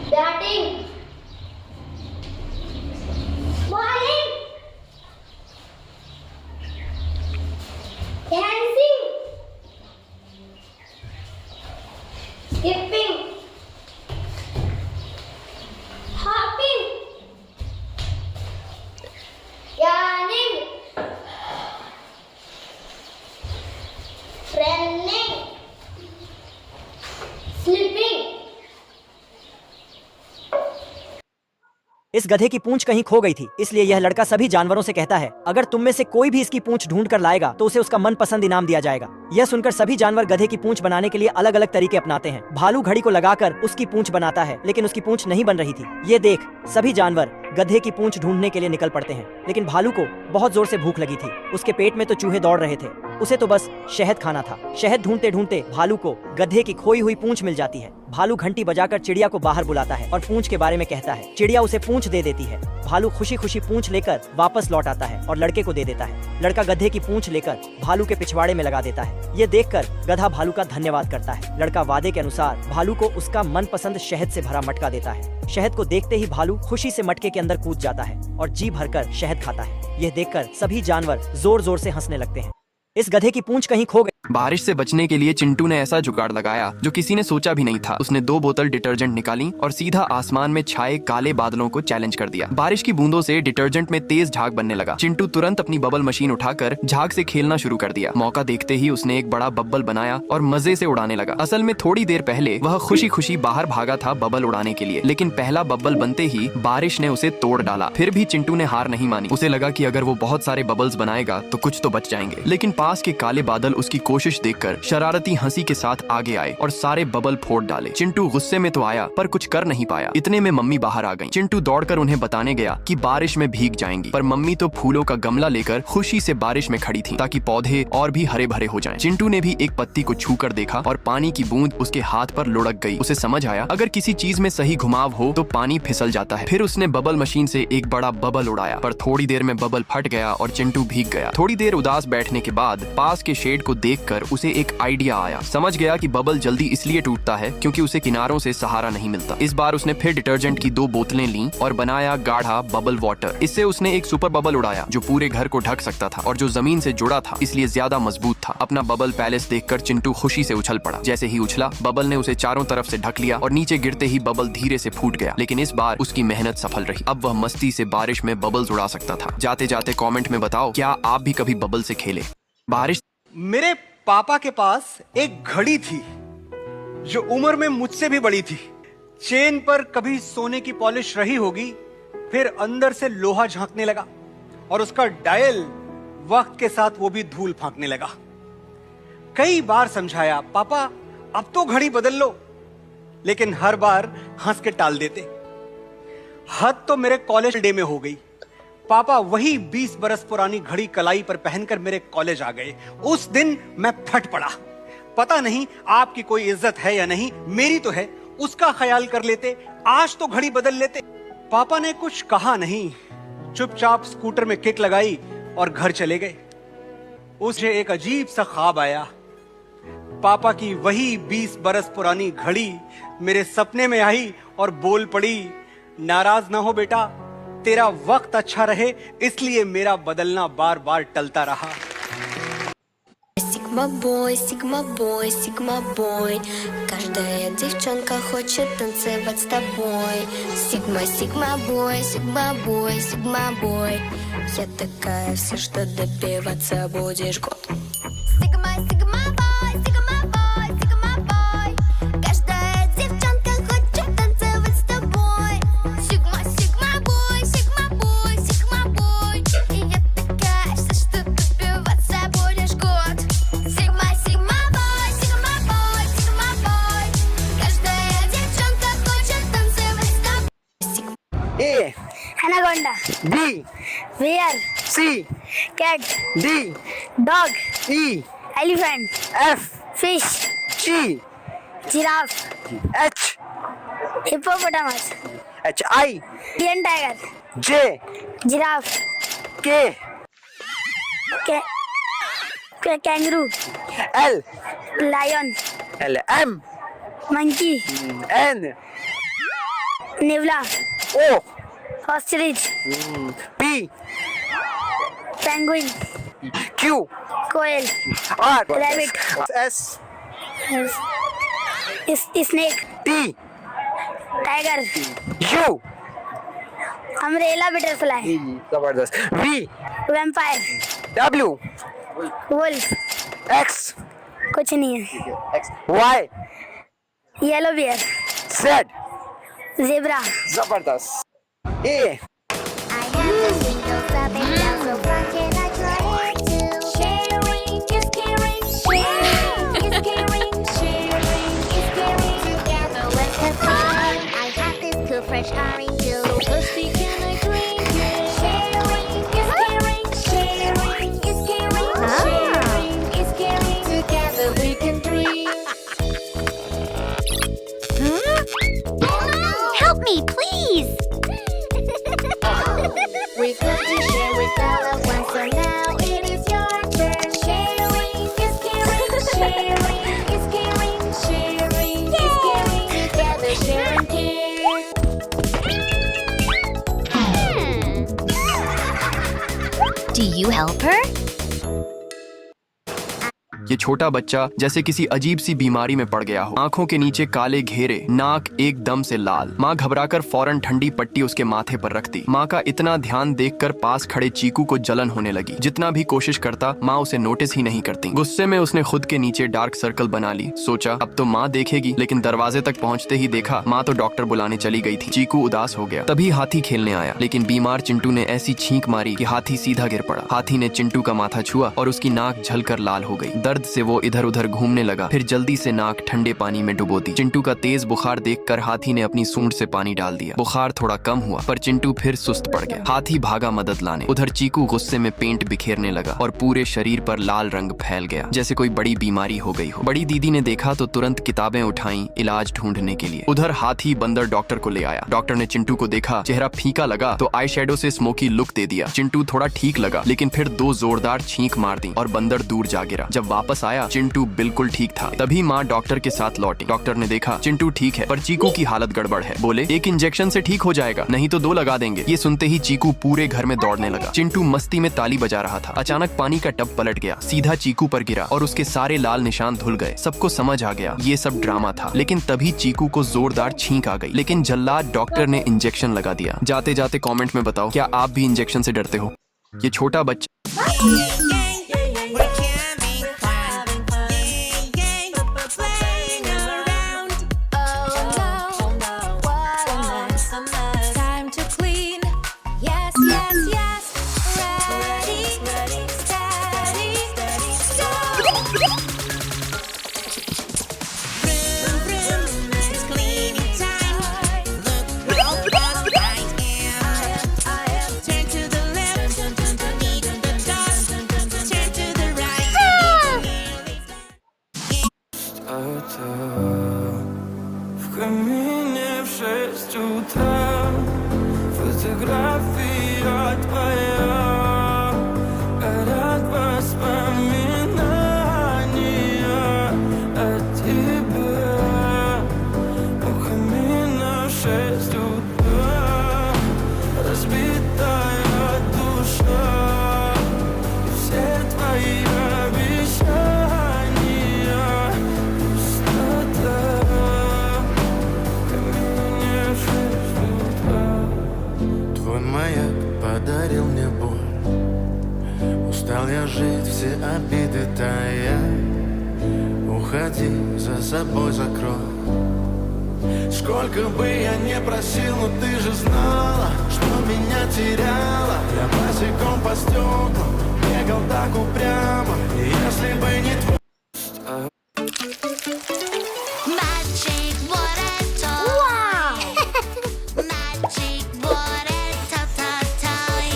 Batting, bowling, dancing, skipping, hopping, yawning, running, sleeping. इस गधे की पूंछ कहीं खो गई थी, इसलिए यह लड़का सभी जानवरों से कहता है अगर तुम में से कोई भी इसकी पूंछ ढूंढ कर लाएगा तो उसे उसका मनपसंद इनाम दिया जाएगा। यह सुनकर सभी जानवर गधे की पूंछ बनाने के लिए अलग अलग तरीके अपनाते हैं। भालू घड़ी को लगाकर उसकी पूंछ बनाता है, लेकिन उसकी पूंछ नहीं बन रही थी। ये देख सभी जानवर गधे की पूंछ ढूंढने के लिए निकल पड़ते हैं, लेकिन भालू को बहुत जोर से भूख लगी थी। उसके पेट में तो चूहे दौड़ रहे थे, उसे तो बस शहद खाना था। शहद ढूंढते ढूंढते भालू को गधे की खोई हुई पूंछ मिल जाती है। भालू घंटी बजाकर चिड़िया को बाहर बुलाता है और पूंछ के बारे में कहता है। चिड़िया उसे पूंछ दे देती है। भालू खुशी खुशी पूंछ लेकर वापस लौट आता है और लड़के को दे देता है। लड़का गधे की पूंछ लेकर भालू के पिछवाड़े में लगा देता है। ये देखकर गधा भालू का धन्यवाद करता है। लड़का वादे के अनुसार भालू को उसका मनपसंद शहद से भरा मटका देता है। शहद को देखते ही भालू खुशी से मटके के अंदर कूद जाता है और जी भरकर शहद खाता है। यह देखकर सभी जानवर जोर जोर से हंसने लगते हैं। इस गधे की पूंछ कहीं खो गई। बारिश से बचने के लिए चिंटू ने ऐसा जुगाड़ लगाया जो किसी ने सोचा भी नहीं था। उसने 2 बोतल डिटर्जेंट निकाली और सीधा आसमान में छाए काले बादलों को चैलेंज कर दिया। बारिश की बूंदों से डिटर्जेंट में तेज झाग बनने लगा। चिंटू तुरंत अपनी बबल मशीन उठाकर झाग से खेलना शुरू कर दिया। मौका देखते ही उसने एक बड़ा बब्बल बनाया और मजे से उड़ाने लगा। असल में थोड़ी देर पहले वह खुशी खुशी बाहर भागा था बबल उड़ाने के लिए, लेकिन पहला बब्बल बनते ही बारिश ने उसे तोड़ डाला। फिर भी चिंटू ने हार नहीं मानी। उसे लगा कि अगर वो बहुत सारे बबल्स बनाएगा तो कुछ तो बच जाएंगे, लेकिन पास के काले बादल उसकी कोशिश देखकर शरारती हंसी के साथ आगे आए और सारे बबल फोड़ डाले। चिंटू गुस्से में तो आया पर कुछ कर नहीं पाया। इतने में मम्मी बाहर आ गईं। चिंटू दौड़कर उन्हें बताने गया कि बारिश में भीग जाएंगी, पर मम्मी तो फूलों का गमला लेकर खुशी से बारिश में खड़ी थी ताकि पौधे और भी हरे भरे हो जाएं। चिंटू ने भी एक पत्ती को छूकर देखा और पानी की बूंद उसके हाथ पर लुढ़क गई। उसे समझ आया अगर किसी चीज में सही घुमाव हो तो पानी फिसल जाता है। फिर उसने बबल मशीन से एक बड़ा बबल उड़ाया, पर थोड़ी देर में बबल फट गया और चिंटू भीग गया। थोड़ी देर उदास बैठने के बाद पास के शेड को देखकर उसे एक आइडिया आया। समझ गया कि बबल जल्दी इसलिए टूटता है क्योंकि उसे किनारों से सहारा नहीं मिलता। इस बार उसने फिर डिटर्जेंट की 2 बोतलें लीं और बनाया गाढ़ा बबल वाटर। इससे उसने एक सुपर बबल उड़ाया जो पूरे घर को ढक सकता था और जो जमीन से जुड़ा था इसलिए ज्यादा मजबूत था। अपना बबल पैलेस देखकर चिंटू खुशी से उछल पड़ा। जैसे ही उछला बबल ने उसे चारों तरफ से ढक लिया और नीचे गिरते ही बबल धीरे से फूट गया। लेकिन इस बार उसकी मेहनत सफल रही। अब वह मस्ती से बारिश में बबल्स उड़ा सकता था। जाते जाते कमेंट में बताओ क्या आप भी कभी बबल से खेले। बारिश। मेरे पापा के पास एक घड़ी थी जो उम्र में मुझसे भी बड़ी थी। चेन पर कभी सोने की पॉलिश रही होगी, फिर अंदर से लोहा झांकने लगा और उसका डायल वक्त के साथ वो भी धूल फांकने लगा। कई बार समझाया पापा अब तो घड़ी बदल लो, लेकिन हर बार हंस के टाल देते। हद तो मेरे कॉलेज डे में हो गई। पापा वही 20 बरस पुरानी घड़ी कलाई पर पहनकर मेरे कॉलेज आ गए। उस दिन मैं फट पड़ा। पता नहीं आपकी कोई इज्जत है या नहीं, मेरी तो है, उसका ख्याल कर लेते, आज तो घड़ी बदल लेते। पापा ने कुछ कहा नहीं, चुपचाप स्कूटर में किक लगाई और घर चले गए। उसे एक अजीब सा ख्वाब आया। पापा की वही 20 बरस पुरानी घड़ी मेरे सपने में आई और बोल पड़ी, नाराज ना हो बेटा, तेरा वक्त अच्छा रहे इसलिए मेरा बदलना बार बार टलता रहा। Sigma boy, Sigma boy, Sigma boy. Каждая девчонка хочет танцевать с тобой. Sigma, Sigma boy, Sigma boy, Sigma boy. Я такая вся, что добиваться будешь год. Sigma, Sigma boy, Sigma boy, Sigma boy. Каждая девчонка хочет танцевать с тобой. Sigma, Sigma boy, Sigma boy, Sigma boy. И я такая вся, что добиваться будешь год. Sigma, Sigma boy, Sigma boy, Sigma boy. Каждая девчонка хочет танцевать с тобой. A, Anaconda. B, Bear. C, Cat. D, Dog. E, Elephant. F, Fish. G, Giraffe. H, Hippopotamus. H, I, Indian tiger. J, Giraffe. K, Kangaroo. L, Lion. L, M, Monkey. N, Nebula. O, Ostrich. P, Penguin. Q, Quail. R, Rabbit. S, Snake. T, Tiger. U, Umbrella butterfly. जबरदस्त, V, Vampire. W, Wolf. X, कुछ नहीं है. X, Y, Yellow bear. Z, Zebra. जबरदस्त, A, I have the windows up and down, so far can I try it too? Sharing is caring, sharing is caring, sharing is caring. Together let's have fun. I have this cool fresh orange juice, so thirsty can I drink it? Sharing is caring, sharing is caring, sharing is caring. Together we can drink. Help me, please! We got to share with our loved ones, so now it is your turn. Sharing is caring, sharing is caring, sharing is caring. Together share and care. Do you help her? ये छोटा बच्चा जैसे किसी अजीब सी बीमारी में पड़ गया हो। आंखों के नीचे काले घेरे, नाक एकदम से लाल। माँ घबराकर फौरन ठंडी पट्टी उसके माथे पर रख दी। माँ का इतना ध्यान देखकर पास खड़े चीकू को जलन होने लगी। जितना भी कोशिश करता माँ उसे नोटिस ही नहीं करती। गुस्से में उसने खुद के नीचे डार्क सर्कल बना ली। सोचा अब तो माँ देखेगी, लेकिन दरवाजे तक पहुँचते ही देखा माँ तो डॉक्टर बुलाने चली गई थी। चीकू उदास हो गया। तभी हाथी खेलने आया, लेकिन बीमार चिंटू ने ऐसी छींक मारी कि हाथी सीधा गिर पड़ा। हाथी ने चिंटू का माथा छुआ और उसकी नाक झलकर लाल हो गई। दर्द से वो इधर उधर घूमने लगा, फिर जल्दी से नाक ठंडे पानी में डुबो दी। चिंटू का तेज बुखार देखकर हाथी ने अपनी सूंड से पानी डाल दिया। बुखार थोड़ा कम हुआ, पर चिंटू फिर सुस्त पड़ गया। हाथी भागा मदद लाने। उधर चीकू गुस्से में पेंट बिखेरने लगा और पूरे शरीर पर लाल रंग फैल गया, जैसे कोई बड़ी बीमारी हो गई हो। बड़ी दीदी ने देखा तो तुरंत किताबें उठाई इलाज ढूंढने के लिए। उधर हाथी बंदर डॉक्टर को ले आया। डॉक्टर ने चिंटू को देखा, चेहरा फीका लगा तो आई शेडो से स्मोकी लुक दे दिया। चिंटू थोड़ा ठीक लगा, लेकिन फिर 2 जोरदार छींक मार दी और बंदर दूर जा गिरा। जब वापस आया चिंटू बिल्कुल ठीक था। तभी माँ डॉक्टर के साथ लौटी। डॉक्टर ने देखा चिंटू ठीक है, पर चीकू की हालत गड़बड़ है। बोले 1 इंजेक्शन से ठीक हो जाएगा, नहीं तो 2 लगा देंगे। ये सुनते ही चीकू पूरे घर में दौड़ने लगा। चिंटू मस्ती में ताली बजा रहा था। अचानक पानी का टब पलट गया, सीधा चीकू पर गिरा और उसके सारे लाल निशान धुल गए। सबको समझ आ गया ये सब ड्रामा था, लेकिन तभी चीकू को जोरदार छींक आ गई। लेकिन जल्लाद डॉक्टर ने इंजेक्शन लगा दिया। जाते जाते कमेंट में बताओ, क्या आप भी इंजेक्शन से डरते हो? ये छोटा बच्चा В камине в 6 утра фотография твоя, горят воспоминания за собой закрой. Сколько бы я не просил, но ты же знала, что меня теряла. Я босиком по стеклам бегал так упрямо. И если бы не твой... Magic water toy. Magic water toy.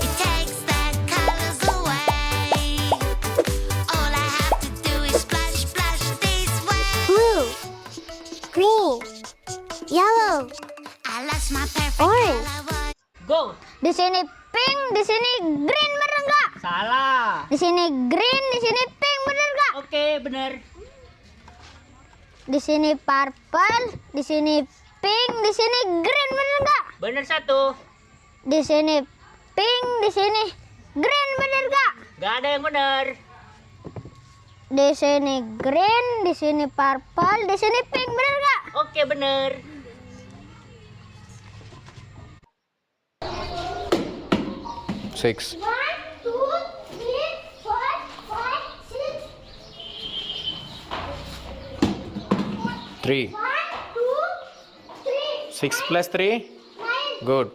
It takes the colors away. All I have to do is splash, splash this way. Blue, green, yellow, I lost my perfect Orange. color. Go. di sini pink, di sini green, bener nggak? Salah. Di sini green, di sini pink, bener nggak? Oke, bener. Di sini purple, di sini pink, di sini green, bener nggak? Bener satu. Di sini pink, di sini green, bener nggak? Gak ada yang bener. Di sini green, di sini purple, di sini pink, bener nggak? Oke, bener. Six. 1, 2, 3, 4, 5, 6. 3. 1, 2, 3. 6 plus 3. 9. Good.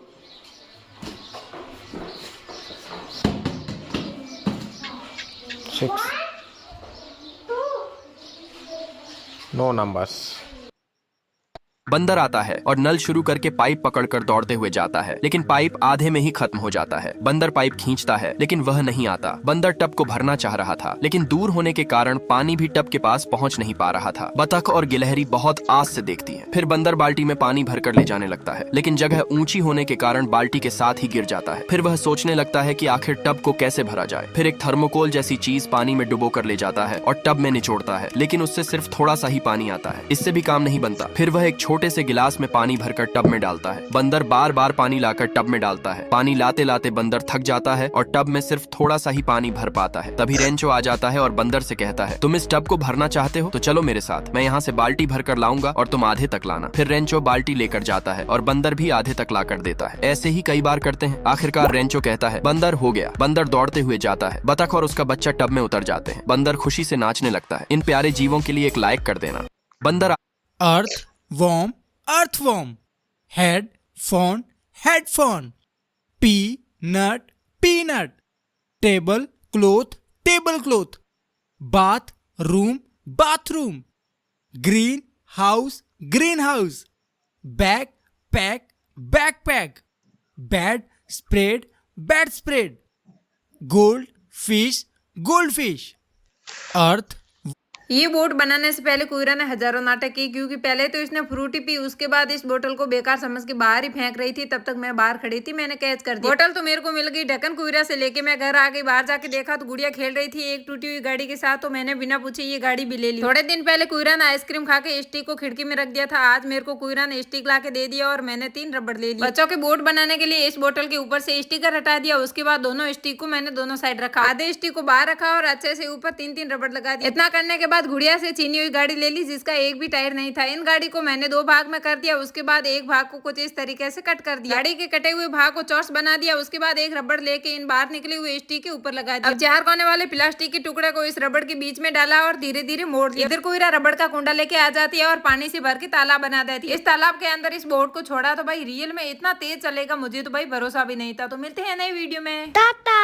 6. 2. No numbers. बंदर आता है और नल शुरू करके pipe पकड़कर दौड़ते हुए जाता है, लेकिन पाइप आधे में ही खत्म हो जाता है। बंदर पाइप खींचता है, लेकिन वह नहीं आता। बंदर टब को भरना चाह रहा था, लेकिन दूर होने के कारण पानी भी टब के पास पहुंच नहीं पा रहा था। बतख और गिलहरी बहुत आस से देखती है। फिर बंदर बाल्टी में पानी भरकर ले जाने लगता है, लेकिन जगह ऊंची होने के कारण बाल्टी के साथ ही गिर जाता है। फिर वह सोचने लगता है कि आखिर टब को कैसे भरा जाए। फिर एक थर्मोकोल जैसी चीज पानी में डुबो कर ले जाता है और टब में निचोड़ता है, लेकिन उससे सिर्फ थोड़ा सा ही पानी आता है। इससे भी काम नहीं बनता। फिर वह एक छोटे से गिलास में पानी भरकर टब में डालता है। बंदर बार बार पानी लाकर टब में डालता है। पानी लाते लाते बंदर थक जाता है और टब में सिर्फ थोड़ा सा ही पानी भर पाता है। तभी रेंचो आ जाता है और बंदर से कहता है, तुम इस टब को भरना चाहते हो तो चलो मेरे साथ, मैं यहाँ से बाल्टी भरकर लाऊंगा और तुम आधे तक लाना। फिर रेंचो बाल्टी लेकर जाता है और बंदर भी आधे तक लाकर देता है। ऐसे ही कई बार करते हैं। आखिरकार रेंचो कहता है, बंदर हो गया। बंदर दौड़ते हुए जाता है। बतख और उसका बच्चा टब में उतर जाते हैं। बंदर खुशी से नाचने लगता है। इन प्यारे जीवों के लिए एक लाइक कर देना। बंदर Earthworm, earthworm. Head, phone, headphone. Peanut, peanut. Table, cloth, tablecloth. Bath, room, bathroom. Greenhouse, greenhouse. Backpack, backpack. Bed, spread, bedspread. Goldfish, goldfish. Earth, ये बोट बनाने से पहले कुइरा ने हजारों नाटक किए, क्योंकि पहले तो इसने फ्रूटी पी, उसके बाद इस बोतल को बेकार समझ के बाहर ही फेंक रही थी। तब तक मैं बाहर खड़ी थी, मैंने कैच कर दी। बोतल तो मेरे को मिल गई। ढक्कन कुइरा से लेके मैं घर आ गई। बाहर जाके देखा तो गुड़िया खेल रही थी एक टूटी हुई गाड़ी के साथ, तो मैंने बिना पूछे ये गाड़ी भी ले ली। थोड़े दिन पहले कुइरा ने आइसक्रीम खा के स्टिक को खिड़की में रख दिया था। आज मेरे को कुइरा ने स्टिक ला के दे दिया और मैंने 3 रबड़ ले ली। बच्चों के बोट बनाने के लिए इस बोतल के ऊपर से स्टिकर हटा दिया। उसके बाद दोनों स्टिक को मैंने दोनों साइड रखा। आधे स्टिक को बाहर रखा और अच्छे से ऊपर 3-3 रबड़ लगा दिया। इतना करने के बाद गुड़िया से चीनी हुई गाड़ी ले ली, जिसका एक भी टायर नहीं था। इन गाड़ी को मैंने 2 भाग में कर दिया। उसके बाद एक भाग को कुछ इस तरीके से कट कर दिया। गाड़ी के कटे हुए भाग को चॉर्स बना दिया। उसके बाद एक रबड़ लेके इन बाहर निकले हुए स्टिक के ऊपर लगा दिया। अब 4 कोने वाले प्लास्टिक के टुकड़े को इस रबड़ के बीच में डाला और धीरे धीरे मोड़ दिया। इधर कोई रबड़ का कुंडा लेके आ जाती है और पानी से भर के तालाब बना देती है। इस तालाब के अंदर इस बोट को छोड़ा तो भाई रियल में इतना तेज चलेगा, मुझे तो भाई भरोसा भी नहीं था। तो मिलते हैं नई वीडियो में। टाटा।